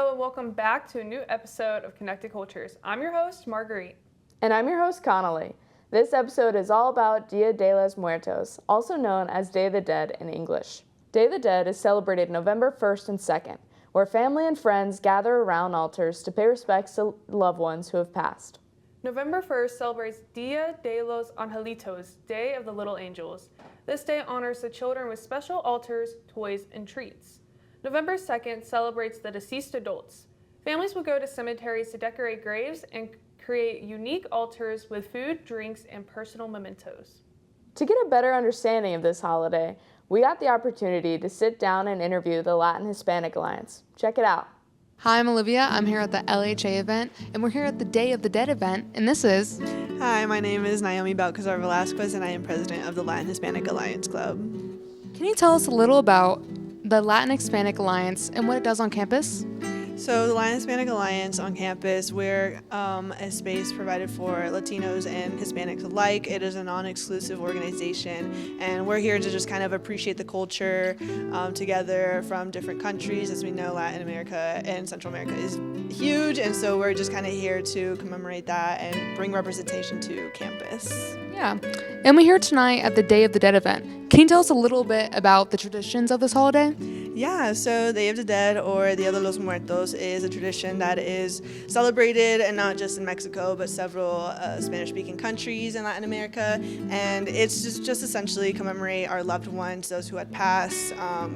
Hello and welcome back to a new episode of Connected Cultures. I'm your host, Marguerite. And I'm your host, Connolly. This episode is all about Dia de los Muertos, also known as Day of the Dead in English. Day of the Dead is celebrated November 1st and 2nd, where family and friends gather around altars to pay respects to loved ones who have passed. November 1st celebrates Dia de los Angelitos, Day of the Little Angels. This day honors the children with special altars, toys, and treats. November 2nd celebrates the deceased adults. Families will go to cemeteries to decorate graves and create unique altars with food, drinks, and personal mementos. To get a better understanding of this holiday, we got the opportunity to sit down and interview the Latin Hispanic Alliance. Check it out. Hi, I'm Olivia. I'm here at the LHA event, and we're here at the Day of the Dead event, and this is... Hi, my name is Naomi Balcazar Velasquez, and I am president of the Latin Hispanic Alliance Club. Can you tell us a little about the Latin Hispanic Alliance and what it does on campus? So the Latin Hispanic Alliance on campus, we're a space provided for Latinos and Hispanics alike. It is a non-exclusive organization, and we're here to just kind of appreciate the culture together from different countries. As we know, Latin America and Central America is huge, and so we're just kind of here to commemorate that and bring representation to campus. Yeah, and we're here tonight at the Day of the Dead event. Can you tell us a little bit about the traditions of this holiday? Yeah, so Day of the Dead, or Dia de los Muertos, is a tradition that is celebrated, and not just in Mexico, but several Spanish-speaking countries in Latin America. And it's just essentially commemorate our loved ones, those who had passed,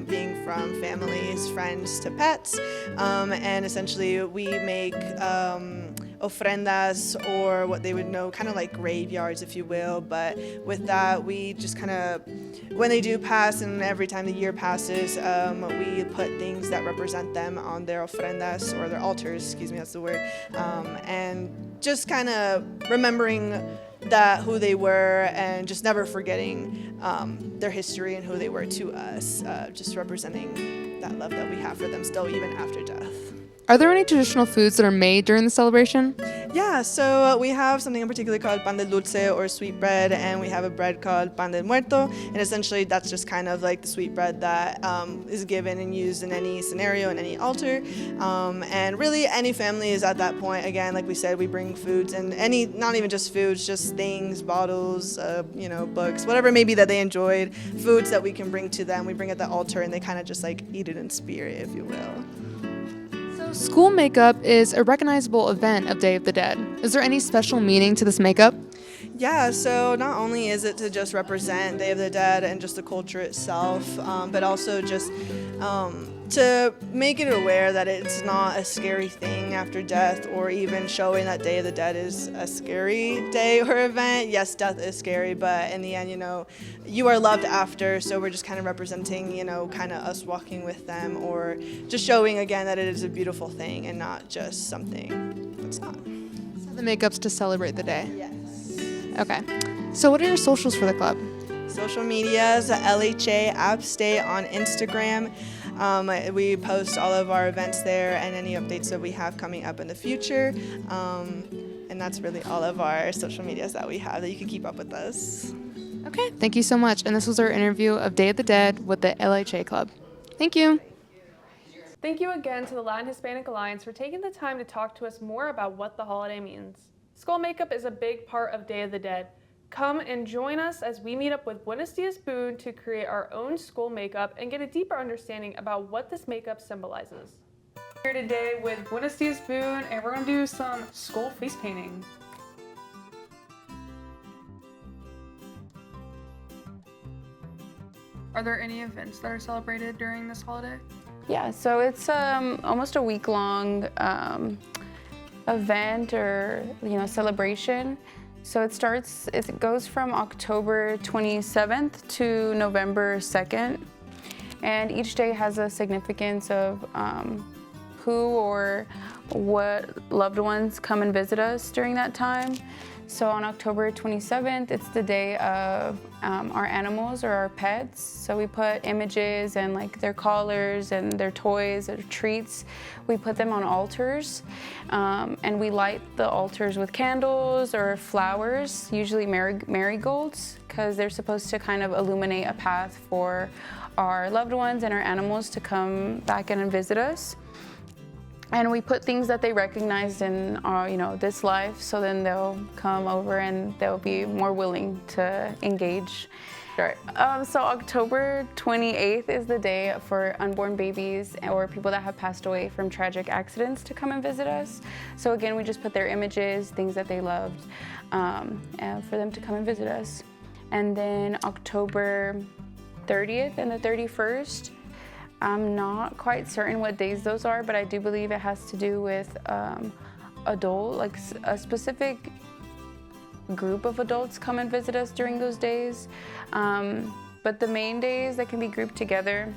being from families, friends to pets. And essentially we make ofrendas, or what they would know, kind of like graveyards, if you will. But with that, we just kind of, when they do pass, and every time the year passes, we put things that represent them on their ofrendas, or their altars, excuse me, that's the word, and just kind of remembering that who they were, and just never forgetting their history and who they were to us, just representing that love that we have for them still, even after death. Are there any traditional foods that are made during the celebration? Yeah, so we have something in particular called pan de dulce, or sweet bread, and we have a bread called pan del muerto, and essentially that's just kind of like the sweet bread that is given and used in any scenario, in any altar, and really any family is at that point. Again, like we said, we bring foods, and any, not even just foods, just things, bottles, books, whatever it may be that they enjoyed, foods that we can bring to them, we bring at the altar, and they kind of just like eat it in spirit, if you will. School makeup is a recognizable event of Day of the Dead. Is there any special meaning to this makeup? Yeah, so not only is it to just represent Day of the Dead and just the culture itself, but also just to make it aware that it's not a scary thing after death, or even showing that Day of the Dead is a scary day or event. Yes, death is scary, but in the end, you are loved after, so we're just kind of representing, kind of us walking with them, or just showing again that it is a beautiful thing and not just something that's not. So the makeup's to celebrate the day? Yes. Okay. So what are your socials for the club? Social medias, LHA App State on Instagram. We post all of our events there and any updates that we have coming up in the future. And that's really all of our social medias that we have that you can keep up with us. Okay, thank you so much. And this was our interview of Day of the Dead with the LHA Club. Thank you. Thank you again to the Latin Hispanic Alliance for taking the time to talk to us more about what the holiday means. Skull makeup is a big part of Day of the Dead. Come and join us as we meet up with Buenos Dias Boone to create our own skull makeup and get a deeper understanding about what this makeup symbolizes. We're here today with Buenos Dias Boone, and we're going to do some skull face painting. Are there any events that are celebrated during this holiday? Yeah, so it's almost a week-long event or celebration. So it goes from October 27th to November 2nd, and each day has a significance of who or what loved ones come and visit us during that time. So on October 27th, it's the day of our animals, or our pets. So we put images and like their collars and their toys, their treats. We put them on altars, and we light the altars with candles or flowers, usually marigolds, because they're supposed to kind of illuminate a path for our loved ones and our animals to come back in and visit us. And we put things that they recognized in this life, so then they'll come over and they'll be more willing to engage. Right. So October 28th is the day for unborn babies or people that have passed away from tragic accidents to come and visit us. So again, we just put their images, things that they loved, and for them to come and visit us. And then October 30th and the 31st, I'm not quite certain what days those are, but I do believe it has to do with a specific group of adults come and visit us during those days. But the main days that can be grouped together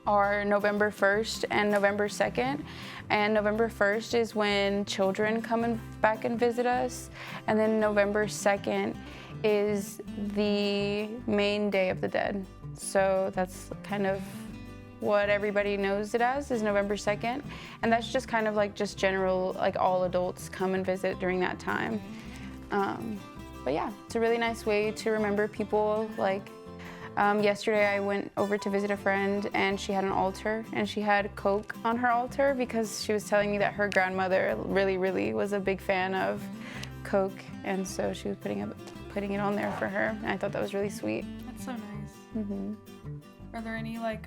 are November 1st and November 2nd. And November 1st is when children come back and visit us. And then November 2nd is the main Day of the Dead. So that's kind of what everybody knows it as, is November 2nd. And that's just kind of like just general, like all adults come and visit during that time. But yeah, it's a really nice way to remember people. Like yesterday I went over to visit a friend and she had an altar and she had Coke on her altar because she was telling me that her grandmother really was a big fan of Coke, and so she was putting it on there for her. And I thought that was really sweet. That's so nice. Mm-hmm. Are there any like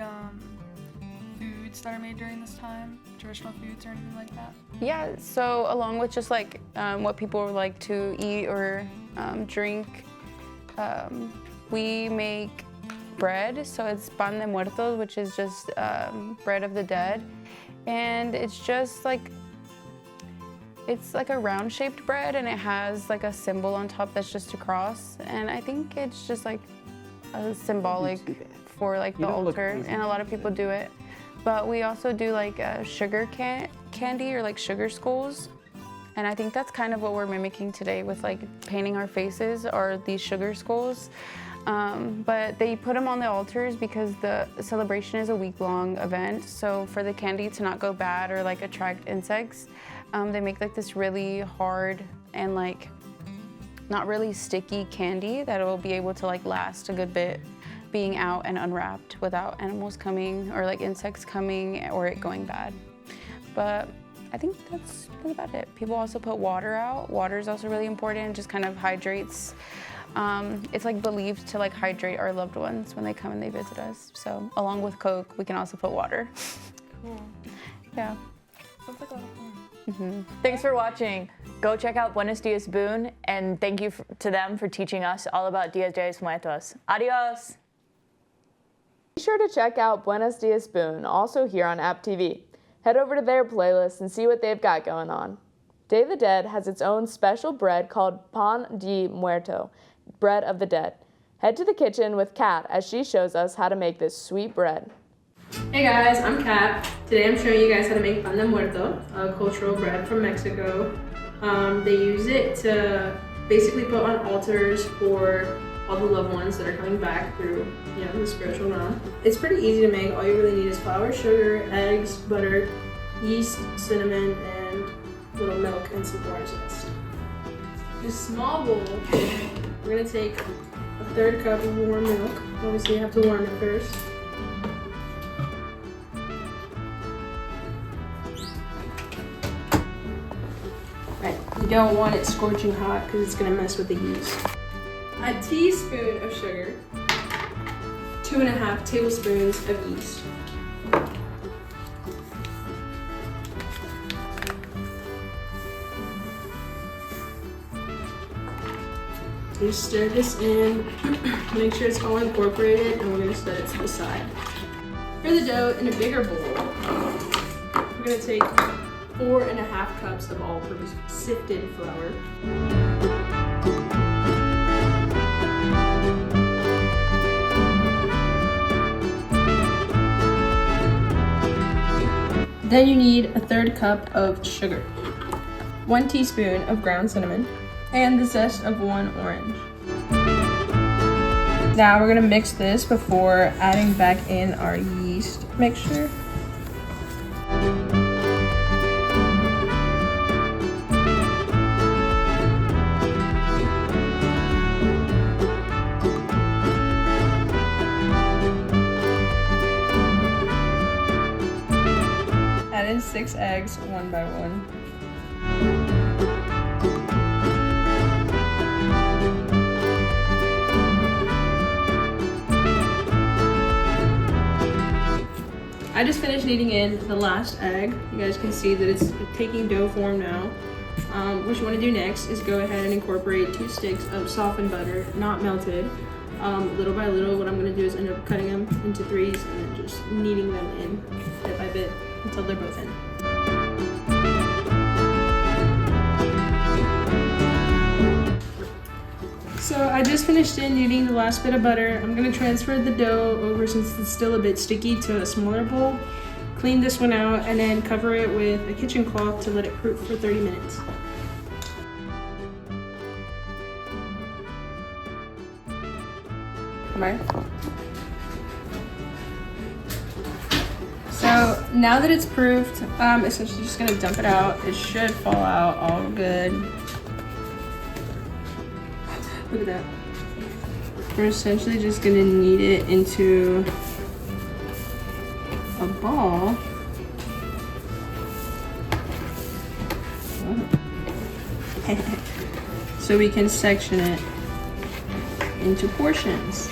foods that are made during this time? Traditional foods or anything like that? Yeah, so along with just like what people like to eat or drink, we make bread. So it's pan de muertos, which is just bread of the dead. And it's just like, it's like a round shaped bread and it has like a symbol on top that's just a cross. And I think it's just like a symbolic for like the altar, and a lot of people do it. But we also do like sugar candy or like sugar skulls. And I think that's kind of what we're mimicking today with like painting our faces, or these sugar skulls. But they put them on the altars because the celebration is a week-long event. So for the candy to not go bad or like attract insects, they make like this really hard and like not really sticky candy that will be able to like last a good bit being out and unwrapped without animals coming or like insects coming or it going bad. But I think that's about it. People also put water out. Water is also really important. It just kind of hydrates. It's like believed to like hydrate our loved ones when they come and they visit us. So along with Coke, we can also put water. Cool. Yeah. Sounds like a lot of fun. Mm-hmm. Thanks for watching. Go check out Buenos Dias Boone, and thank you to them for teaching us all about Dia de los Muertos. Adios! Be sure to check out Buenos Dias Boone, also here on App TV. Head over to their playlist and see what they've got going on. Day of the Dead has its own special bread called Pan de Muerto, bread of the dead. Head to the kitchen with Kat as she shows us how to make this sweet bread. Hey guys, I'm Kat. Today I'm showing you guys how to make pan de muerto, a cultural bread from Mexico. They use it to basically put on altars for all the loved ones that are coming back through, the spiritual realm. It's pretty easy to make. All you really need is flour, sugar, eggs, butter, yeast, cinnamon, and a little milk and some orange zest. In a small bowl, we're gonna take a 1/3 cup of warm milk. Obviously you have to warm it first. You don't want it scorching hot because it's going to mess with the yeast. A teaspoon of sugar, 2.5 tablespoons of yeast. Just stir this in, make sure it's all incorporated, and we're going to set it to the side. For the dough, in a bigger bowl, we're going to take 4.5 cups of all-purpose sifted flour. Then you need a 1/3 cup of sugar, 1 teaspoon of ground cinnamon, and the zest of 1 orange. Now we're gonna mix this before adding back in our yeast mixture. 6 eggs one by one. I just finished kneading in the last egg. You guys can see that it's taking dough form now. What you want to do next is go ahead and incorporate 2 sticks of softened butter, not melted. Little by little, what I'm going to do is end up cutting them into 3s and then just kneading them in bit by bit until they're both in. So I just finished kneading the last bit of butter. I'm going to transfer the dough over, since it's still a bit sticky, to a smaller bowl. Clean this one out and then cover it with a kitchen cloth to let it proof for 30 minutes. Okay. So now that it's proofed, essentially just gonna dump it out. It should fall out all good. Look at that. We're essentially just gonna knead it into a ball. So we can section it into portions.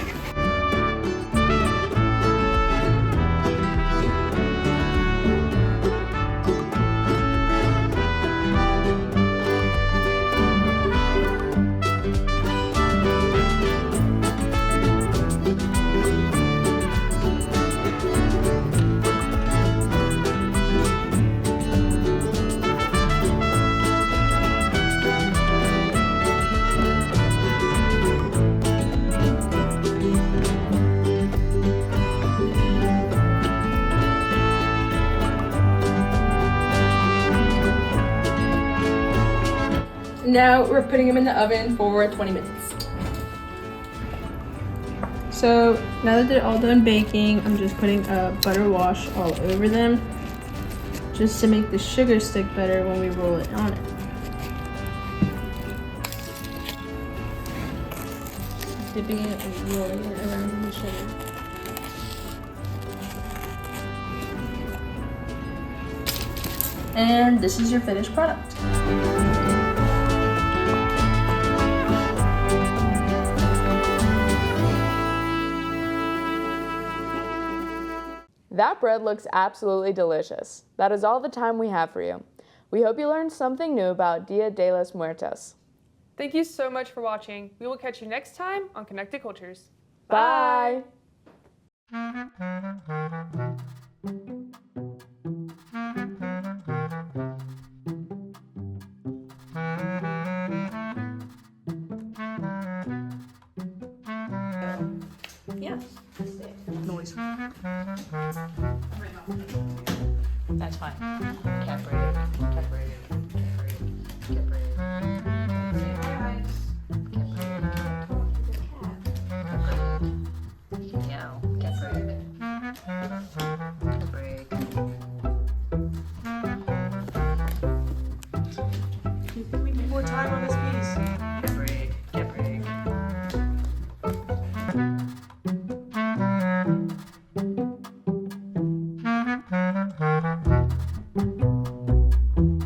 Now we're putting them in the oven for 20 minutes. So now that they're all done baking, I'm just putting a butter wash all over them, just to make the sugar stick better when we roll it on it. Dipping it and rolling it around in the sugar. And this is your finished product. That bread looks absolutely delicious. That is all the time we have for you. We hope you learned something new about Dia de los Muertos. Thank you so much for watching. We will catch you next time on Connected Cultures. Bye. Yeah. That's fine.